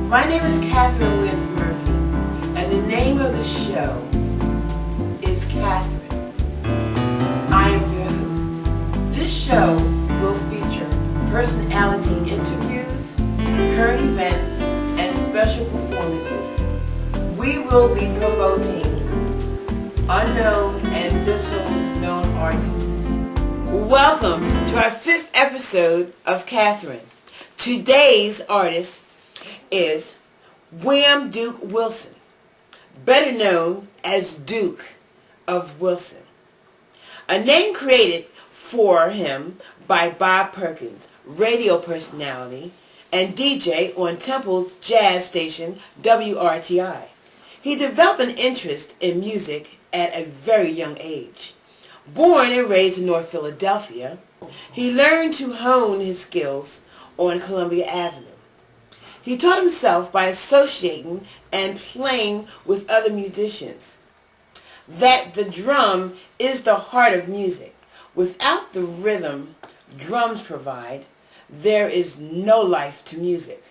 My name is Catherine Wins Murphy, and the name of the show is Catherine. I am your host. This show will feature personality interviews, current events, and special performances. We will be promoting unknown and little known artists. Welcome to our 5th episode of Catherine. Today's artist is William Duke Wilson, better known as Duke of Wilson. A name created for him by Bob Perkins, radio personality and DJ on Temple's jazz station WRTI. He developed an interest in music at a very young age. Born and raised in North Philadelphia, he learned to hone his skills on Columbia Avenue. He taught himself by associating and playing with other musicians. That the drum is the heart of music. Without the rhythm drums provide, there is no life to music.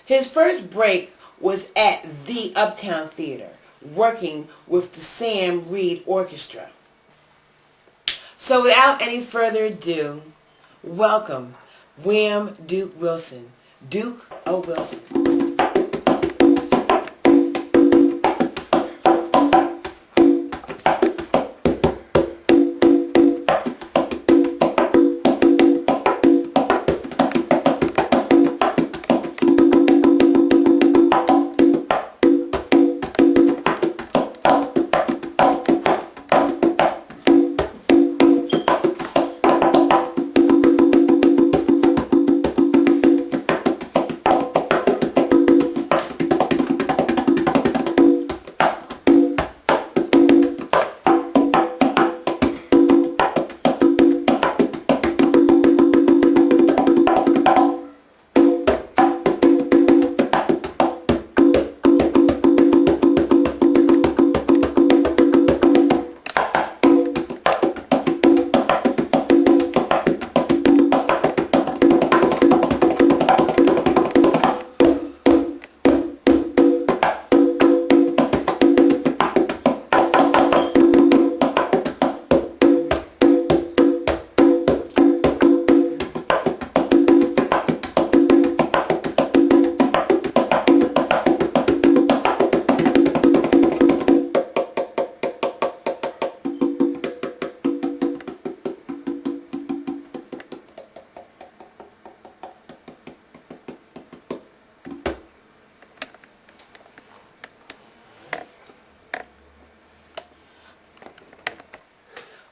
His first break was at the Uptown Theater, working with the Sam Reed Orchestra. So without any further ado, welcome William Duke Wilson. Duke of Wilson.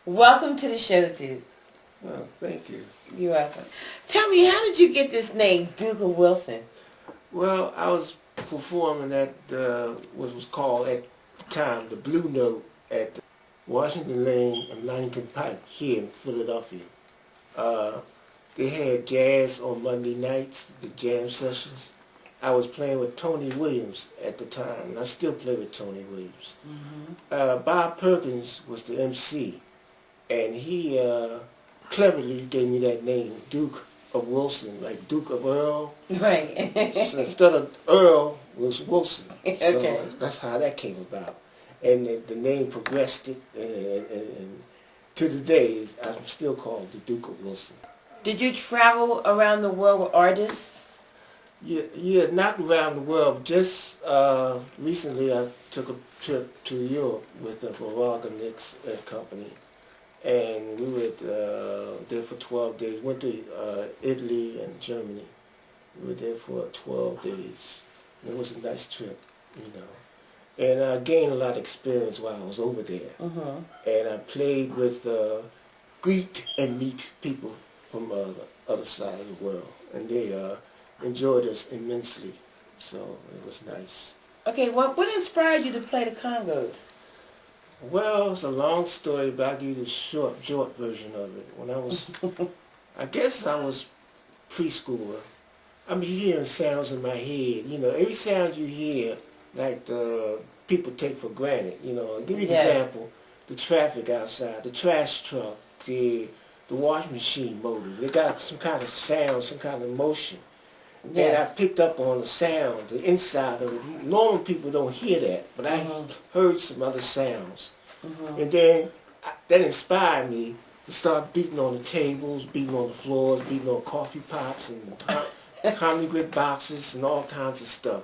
Welcome to the show, Duke. Oh, thank you. You're welcome. Tell me, how did you get this name, Duke of Wilson? Well, I was performing at what was called at the time the Blue Note at Washington Lane and Langton Pike here in Philadelphia. They had jazz on Monday nights, the jam sessions. I was playing with Tony Williams at the time, and I still play with Tony Williams. Mm-hmm. Bob Perkins was the MC. And he cleverly gave me that name, Duke of Wilson, like Duke of Earl. Right. So instead of Earl, it was Wilson. Okay. So that's how that came about. And the name progressed it, and to the day, I'm still called the Duke of Wilson. Did you travel around the world with artists? Yeah, not around the world. Just recently I took a trip to Europe with the Baraganix and Company. And we were there for 12 days. Went to Italy and Germany. We were there for 12 days. And it was a nice trip, you know. And I gained a lot of experience while I was over there. Mm-hmm. And I played with greet and meet people from the other side of the world. And they enjoyed us immensely. So it was nice. Okay, what inspired you to play the congos? Well, it's a long story, but I'll give you the short version of it. When I was, I guess I was preschooler. I'm hearing sounds in my head. You know, every sound you hear, like the people take for granted. You know, I'll give you an example. The traffic outside, the trash truck, the washing machine motor. They got some kind of sound, some kind of motion. And I picked up on the sound, the inside of it. Normal people don't hear that, but I heard some other sounds. And then that inspired me to start beating on the tables, beating on the floors, beating on coffee pots and harmony grit boxes and all kinds of stuff.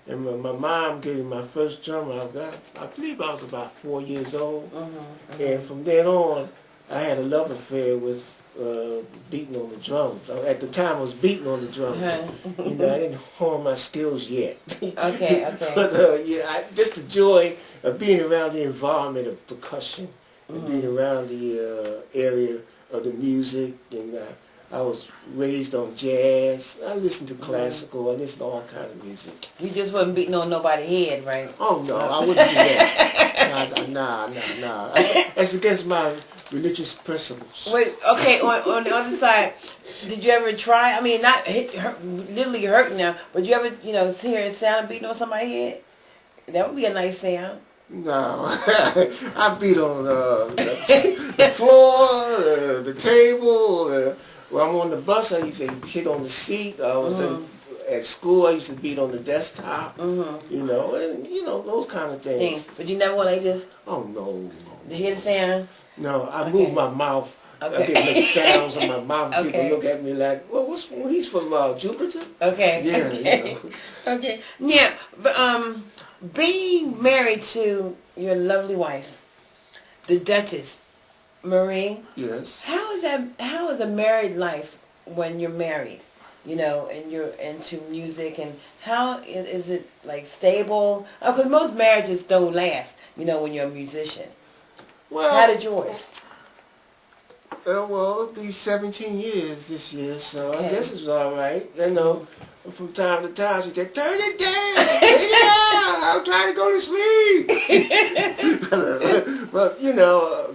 And my mom gave me my first drum. I believe I was about 4 years old. And from then on, I had a love affair with beating on the drums. At the time, I was beating on the drums. You know, I didn't hone my skills yet. Okay. But yeah, just the joy of being around the environment of percussion and being around the area of the music. And I was raised on jazz. I listened to classical. I listened to all kinds of music. You just wasn't beating on nobody's head, right? Oh no, I wouldn't do that. Nah. That's against my religious principles. Wait, okay, on the other side, did you ever try, I mean, not literally hurting now, but you ever, hear a sound beating on somebody's head? That would be a nice sound. No, I beat on the floor, the table. When I'm on the bus, I used to hit on the seat. I was at school, I used to beat on the desktop, and those kind of things. But you never went like this? Oh, no. Did you hear the sound? No, I moved my mouth. I get make sounds on my mouth. People look at me like, well, he's from Jupiter? Okay. Yeah. Okay. Yeah, but, being married to your lovely wife, the Duchess, Marie. Yes. How is a married life when you're married? And you're into music, and how is it like stable? Because most marriages don't last, when you're a musician. Well, how did yours? Well, it'll be 17 years this year, so Okay. I guess it's all right. From time to time, she said, turn it down, turn it down, I'm trying to go to sleep. But,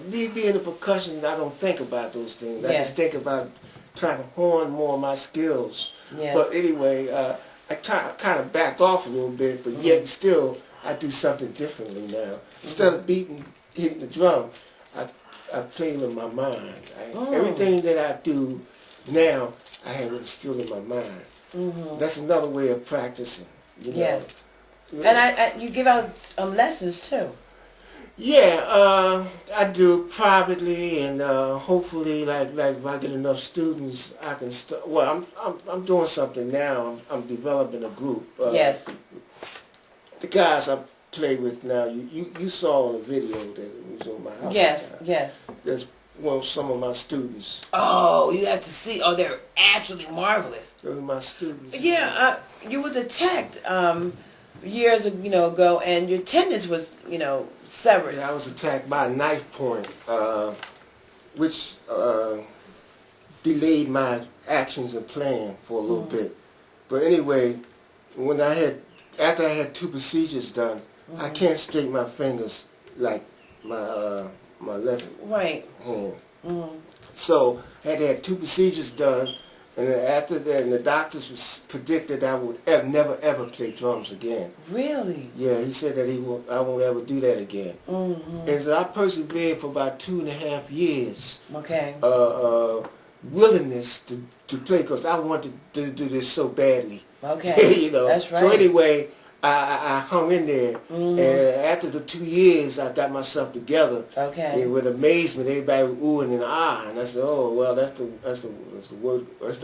me being a percussionist, I don't think about those things. I just think about trying to hone more of my skills. Yeah. But anyway, I kind of backed off a little bit, but yet still, I do something differently now. Instead of hitting the drum, I play with my mind. Everything that I do now, I have it still in my mind. That's another way of practicing. Yeah. And you give out lessons too. Yeah, I do privately, and hopefully, like if I get enough students, I can start. Well, I'm doing something now. I'm developing a group. Yes. The guys I play with now, you saw on the video that was on my house. Yes. That's some of my students. Oh, you have to see. Oh, they're absolutely marvelous. Those are my students. Yeah, you was attacked years ago, and your tendons was severed. Yeah, I was attacked by a knife point, which delayed my actions and playing for a little bit. But anyway, after I had 2 procedures done, I can't straighten my fingers like my left hand. So I had to have 2 procedures done, and then after that, the doctors predicted I would never ever play drums again. Really? Yeah, he said that I won't ever do that again. And so I persevered for about 2.5 years. Okay. Willingness to play, because I wanted to do this so badly. Okay. That's right. So anyway, I hung in there, and after the 2 years, I got myself together. Okay. And with amazement, everybody was oohing and ah, and I said, "Oh well, that's the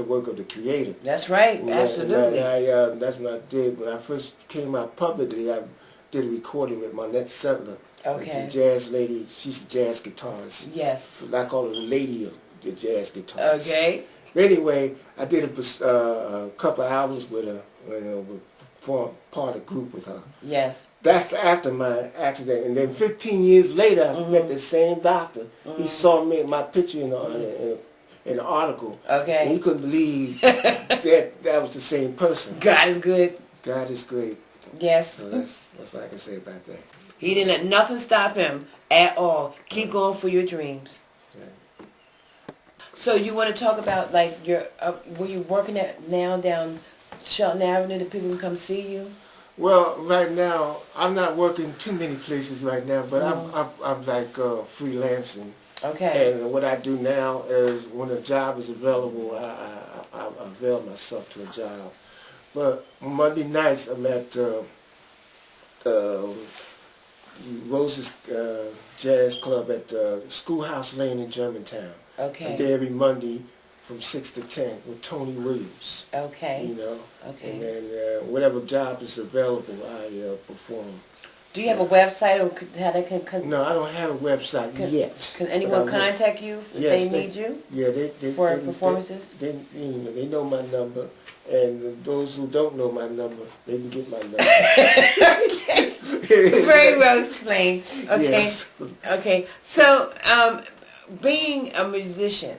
work of the Creator." That's right. Absolutely. And that's what I did when I first came out publicly. I did a recording with Monette Settler. Okay. She's a jazz lady. She's a jazz guitarist. Yes. I call her the lady of the jazz guitarist. Okay. But anyway, I did a couple of albums with her. Part of the group with her. Yes. That's after my accident, and then 15 years later, I met the same doctor. He saw my picture in the article. Okay. And he couldn't believe that was the same person. God is good. God is great. Yes. So that's all I can say about that. He didn't let nothing stop him at all. Keep going for your dreams. Yeah. So you want to talk about like your where you working at now down Shelton Avenue that people can come see you? Well, right now I'm not working too many places right now, but I'm like freelancing. Okay. And what I do now is when a job is available, I avail myself to a job. But Monday nights I'm at Rose's Jazz Club at Schoolhouse Lane in Germantown. Okay. I'm there every Monday from 6 to 10 with Tony Williams. Okay. You know. Okay. And then whatever job is available, I perform. Do you have a website or how they can? No, I don't have a website yet. Can anyone contact you if they need you? Yeah, they for performances. They know my number, and those who don't know my number, they can get my number. Okay. Very well explained. Okay. Yes. Okay. So, being a musician,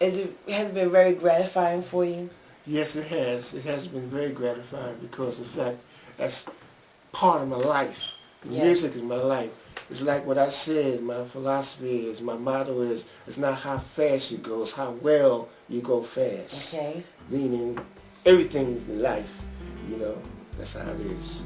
has it been very gratifying for you? Yes, it has. It has been very gratifying because, in fact, that's part of my life. Yes. Music is my life. It's like what I said, my philosophy is, my motto is, it's not how fast you go, it's how well you go fast. Okay. Meaning, everything's in life, you know, that's how it is.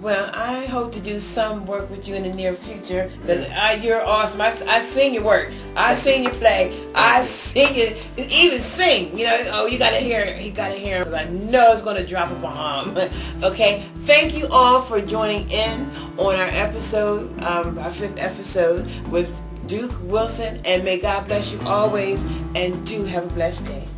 Well, I hope to do some work with you in the near future because you're awesome. I sing your work. I sing your play. I sing it. Even sing. You know. Oh, you gotta hear it. You gotta hear it because I know it's gonna drop a bomb. Okay. Thank you all for joining in on our episode, our 5th episode with Duke Wilson. And may God bless you always. And do have a blessed day.